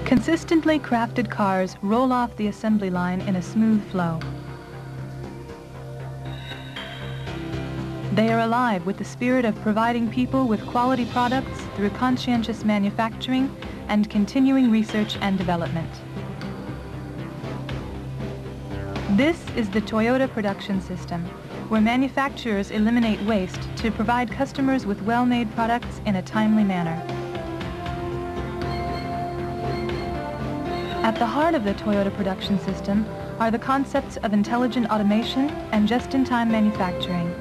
Consistently crafted cars roll off the assembly line in a smooth flow. They are alive with the spirit of providing people with quality products through conscientious manufacturing and continuing research and development. This is the Toyota production system, where manufacturers eliminate waste to provide customers with well-made products in a timely manner. At the heart of the Toyota production system are the concepts of intelligent automation and just-in-time manufacturing.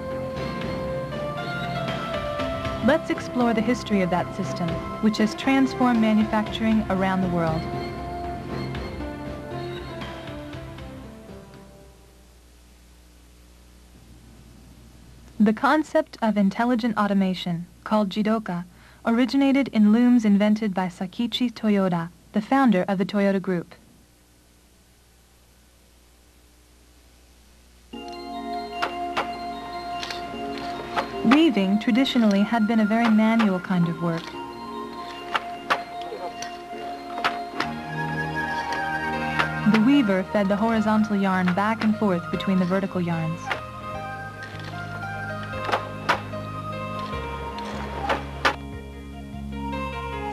Let's explore the history of that system, which has transformed manufacturing around the world. The concept of intelligent automation, called Jidoka, originated in looms invented by Sakichi Toyoda, the founder of the Toyota Group. Weaving traditionally had been a very manual kind of work. The weaver fed the horizontal yarn back and forth between the vertical yarns.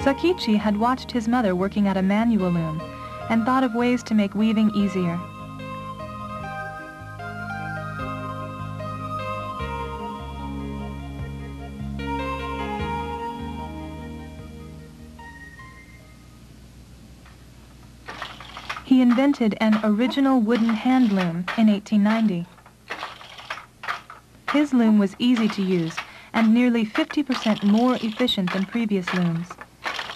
Sakichi had watched his mother working at a manual loom and thought of ways to make weaving easier. He invented an original wooden hand loom in 1890. His loom was easy to use and nearly 50% more efficient than previous looms.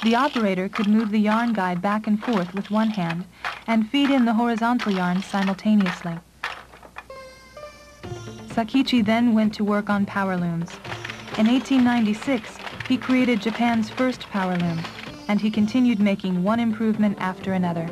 The operator could move the yarn guide back and forth with one hand and feed in the horizontal yarns simultaneously. Sakichi then went to work on power looms. In 1896, he created Japan's first power loom, and he continued making one improvement after another.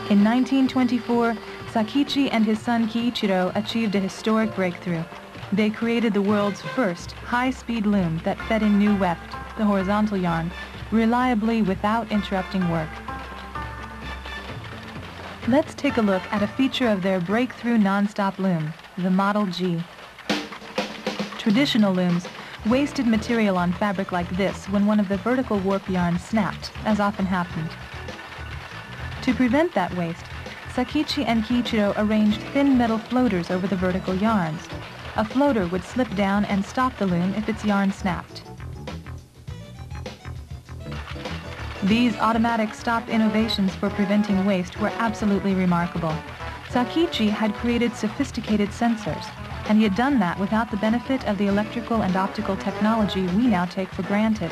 In 1924, Sakichi and his son Kiichiro achieved a historic breakthrough. They created the world's first high-speed loom that fed in new weft, the horizontal yarn, reliably without interrupting work. Let's take a look at a feature of their breakthrough non-stop loom, the Model G. Traditional looms wasted material on fabric like this when one of the vertical warp yarns snapped, as often happened. To prevent that waste, Sakichi and Kiichiro arranged thin metal floaters over the vertical yarns. A floater would slip down and stop the loom if its yarn snapped. These automatic stop innovations for preventing waste were absolutely remarkable. Sakichi had created sophisticated sensors, and he had done that without the benefit of the electrical and optical technology we now take for granted.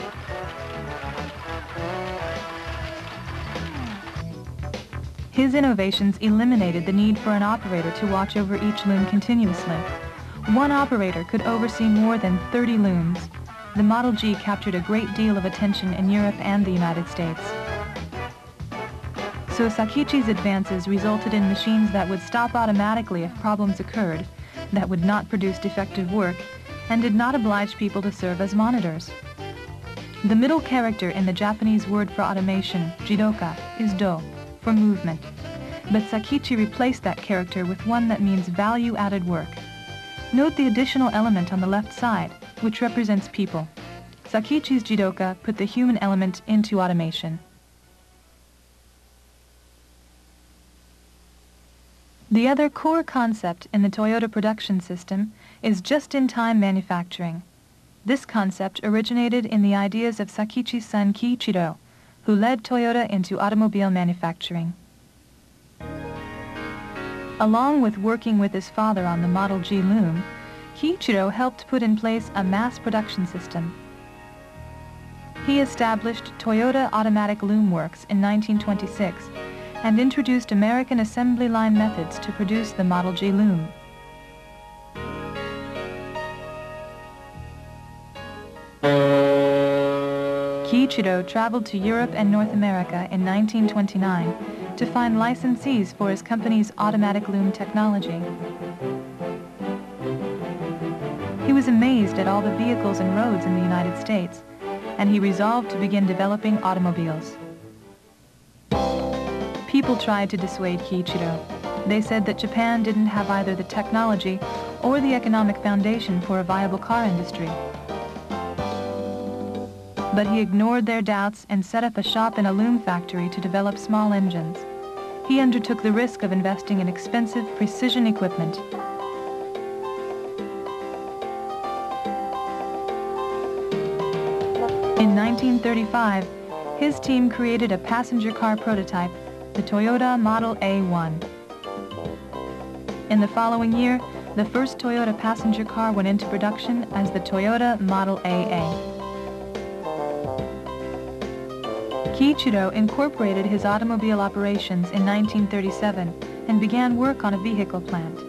His innovations eliminated the need for an operator to watch over each loom continuously. One operator could oversee more than 30 looms. The Model G captured a great deal of attention in Europe and the United States. So Sakichi's advances resulted in machines that would stop automatically if problems occurred, that would not produce defective work, and did not oblige people to serve as monitors. The middle character in the Japanese word for automation, jidoka, is do, for movement. But Sakichi replaced that character with one that means value-added work. Note the additional element on the left side, which represents people. Sakichi's jidoka put the human element into automation. The other core concept in the Toyota production system is just-in-time manufacturing. This concept originated in the ideas of Sakichi's son Kiichiro, who led Toyota into automobile manufacturing. Along with working with his father on the Model G loom, Kiichiro helped put in place a mass production system. He established Toyota Automatic Loom Works in 1926 and introduced American assembly line methods to produce the Model G loom. Kiichiro traveled to Europe and North America in 1929 to find licensees for his company's automatic loom technology. He was amazed at all the vehicles and roads in the United States, and he resolved to begin developing automobiles. People tried to dissuade Kiichiro. They said that Japan didn't have either the technology or the economic foundation for a viable car industry. But he ignored their doubts and set up a shop in a loom factory to develop small engines. He undertook the risk of investing in expensive precision equipment. In 1935, his team created a passenger car prototype, the Toyota Model A1. In the following year, the first Toyota passenger car went into production as the Toyota Model AA. Kiichiro incorporated his automobile operations in 1937 and began work on a vehicle plant.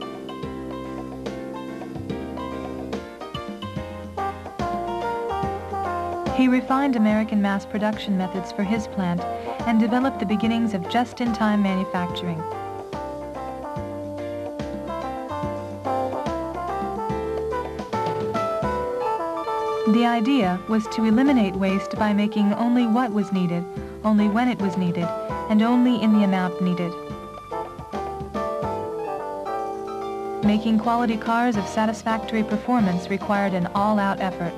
He refined American mass production methods for his plant and developed the beginnings of just-in-time manufacturing. The idea was to eliminate waste by making only what was needed, only when it was needed, and only in the amount needed. Making quality cars of satisfactory performance required an all-out effort.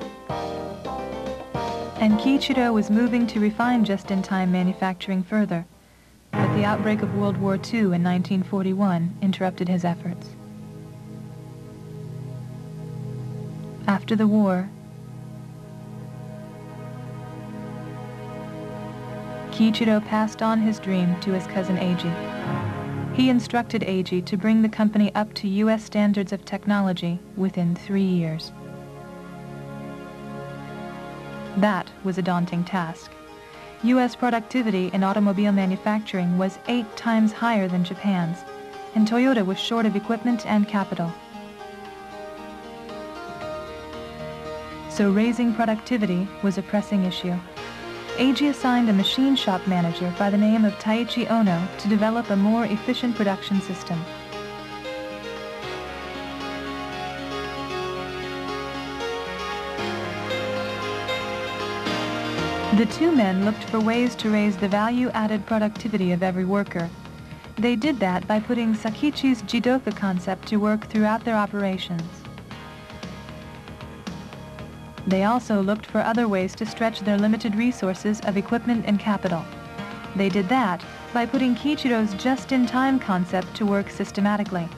And Kiichiro was moving to refine just-in-time manufacturing further, but the outbreak of World War II in 1941 interrupted his efforts. After the war, Kiichiro passed on his dream to his cousin Eiji. He instructed Eiji to bring the company up to U.S. standards of technology within 3 years. That was a daunting task. U.S. productivity in automobile manufacturing was 8 times higher than Japan's, and Toyota was short of equipment and capital. So raising productivity was a pressing issue. Eiji assigned a machine shop manager by the name of Taiichi Ono to develop a more efficient production system. The two men looked for ways to raise the value-added productivity of every worker. They did that by putting Sakichi's Jidoka concept to work throughout their operations. They also looked for other ways to stretch their limited resources of equipment and capital. They did that by putting Kiichiro's just-in-time concept to work systematically.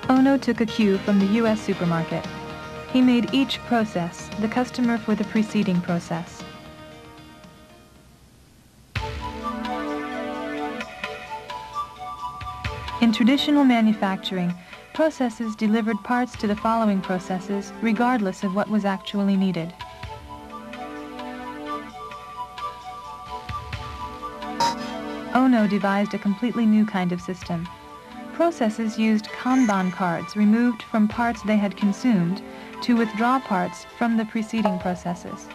Ono took a cue from the U.S. supermarket. He made each process the customer for the preceding process. In traditional manufacturing, processes delivered parts to the following processes regardless of what was actually needed. Ono devised a completely new kind of system. Processes used Kanban cards removed from parts they had consumed to withdraw parts from the preceding processes.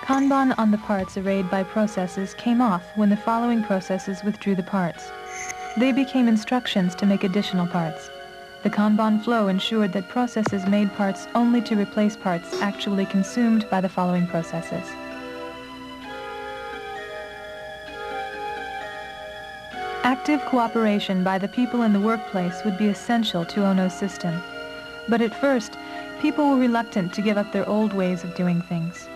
Kanban on the parts arrayed by processes came off when the following processes withdrew the parts. They became instructions to make additional parts. The Kanban flow ensured that processes made parts only to replace parts actually consumed by the following processes. Active cooperation by the people in the workplace would be essential to Ono's system. But at first, people were reluctant to give up their old ways of doing things.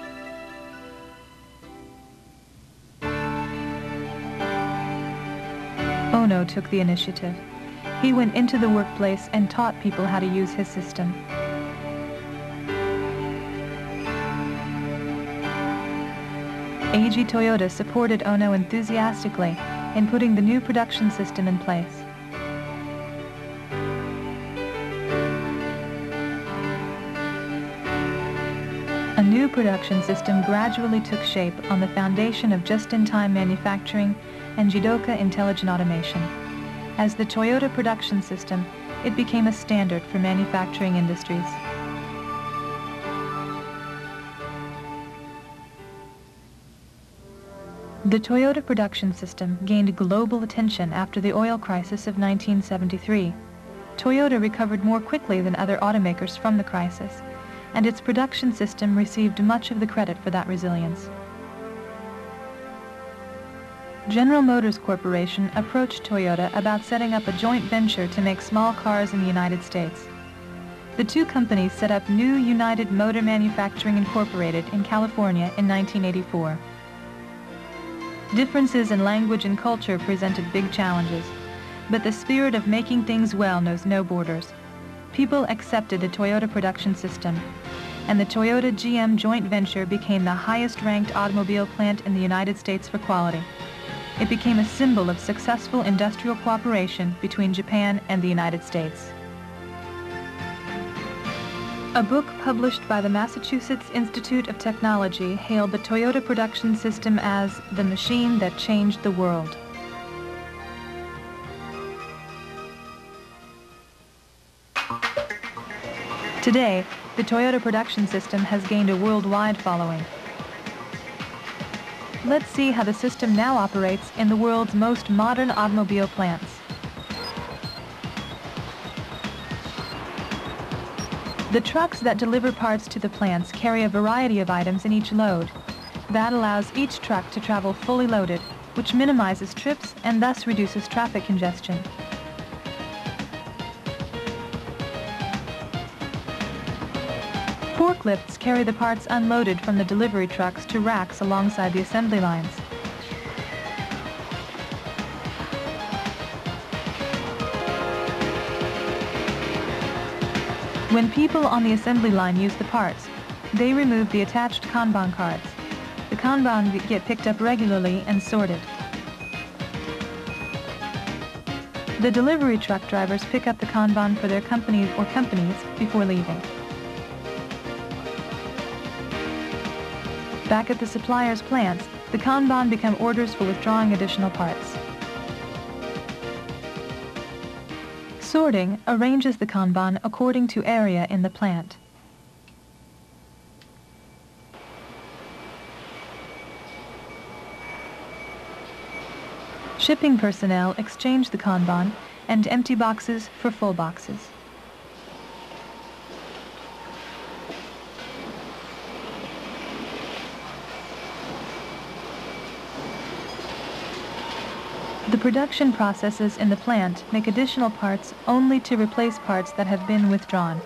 Ono took the initiative. He went into the workplace and taught people how to use his system. Eiji Toyota supported Ono enthusiastically in putting the new production system in place. A new production system gradually took shape on the foundation of just-in-time manufacturing and Jidoka intelligent automation. As the Toyota production system, it became a standard for manufacturing industries. The Toyota production system gained global attention after the oil crisis of 1973. Toyota recovered more quickly than other automakers from the crisis, and its production system received much of the credit for that resilience. General Motors Corporation approached Toyota about setting up a joint venture to make small cars in the United States. The two companies set up New United Motor Manufacturing Incorporated in California in 1984. Differences in language and culture presented big challenges, but the spirit of making things well knows no borders. People accepted the Toyota production system, and the Toyota-GM joint venture became the highest-ranked automobile plant in the United States for quality. It became a symbol of successful industrial cooperation between Japan and the United States. A book published by the Massachusetts Institute of Technology hailed the Toyota production system as the machine that changed the world. Today, the Toyota production system has gained a worldwide following. Let's see how the system now operates in the world's most modern automobile plants. The trucks that deliver parts to the plants carry a variety of items in each load. That allows each truck to travel fully loaded, which minimizes trips and thus reduces traffic congestion. Forklifts carry the parts unloaded from the delivery trucks to racks alongside the assembly lines. When people on the assembly line use the parts, they remove the attached Kanban cards. The Kanban get picked up regularly and sorted. The delivery truck drivers pick up the Kanban for their companies before leaving. Back at the supplier's plants, the Kanban become orders for withdrawing additional parts. Sorting arranges the Kanban according to area in the plant. Shipping personnel exchange the Kanban and empty boxes for full boxes. The production processes in the plant make additional parts only to replace parts that have been withdrawn.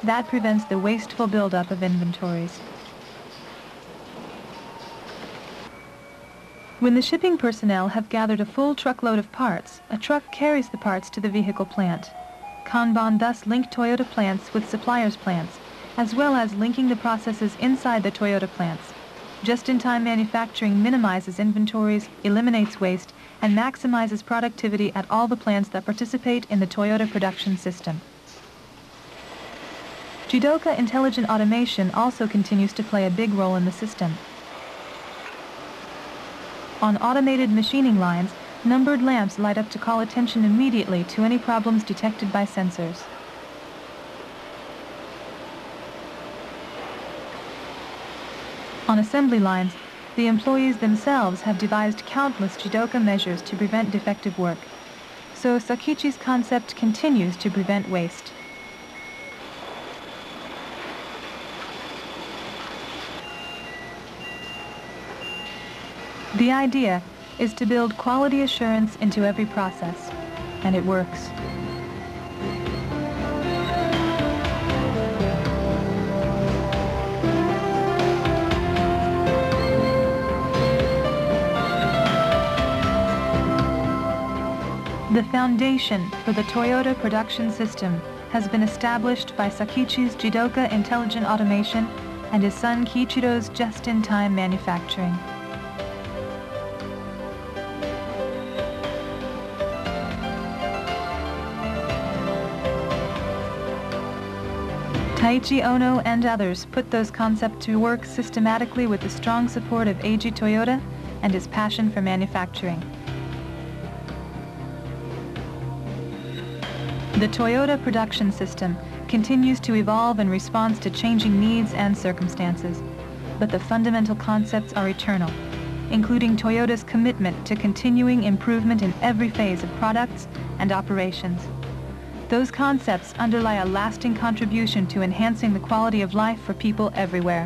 That prevents the wasteful buildup of inventories. When the shipping personnel have gathered a full truckload of parts, a truck carries the parts to the vehicle plant. Kanban thus link Toyota plants with suppliers' plants, as well as linking the processes inside the Toyota plants. Just-in-time manufacturing minimizes inventories, eliminates waste, and maximizes productivity at all the plants that participate in the Toyota production system. Jidoka Intelligent Automation also continues to play a big role in the system. On automated machining lines, numbered lamps light up to call attention immediately to any problems detected by sensors. On assembly lines, the employees themselves have devised countless Jidoka measures to prevent defective work. So Sakichi's concept continues to prevent waste. The idea is to build quality assurance into every process, and it works. The foundation for the Toyota production system has been established by Sakichi's Jidoka Intelligent Automation and his son Kiichiro's just-in-time manufacturing. Taiichi Ono and others put those concepts to work systematically with the strong support of Eiji Toyota and his passion for manufacturing. The Toyota production system continues to evolve in response to changing needs and circumstances, but the fundamental concepts are eternal, including Toyota's commitment to continuing improvement in every phase of products and operations. Those concepts underlie a lasting contribution to enhancing the quality of life for people everywhere.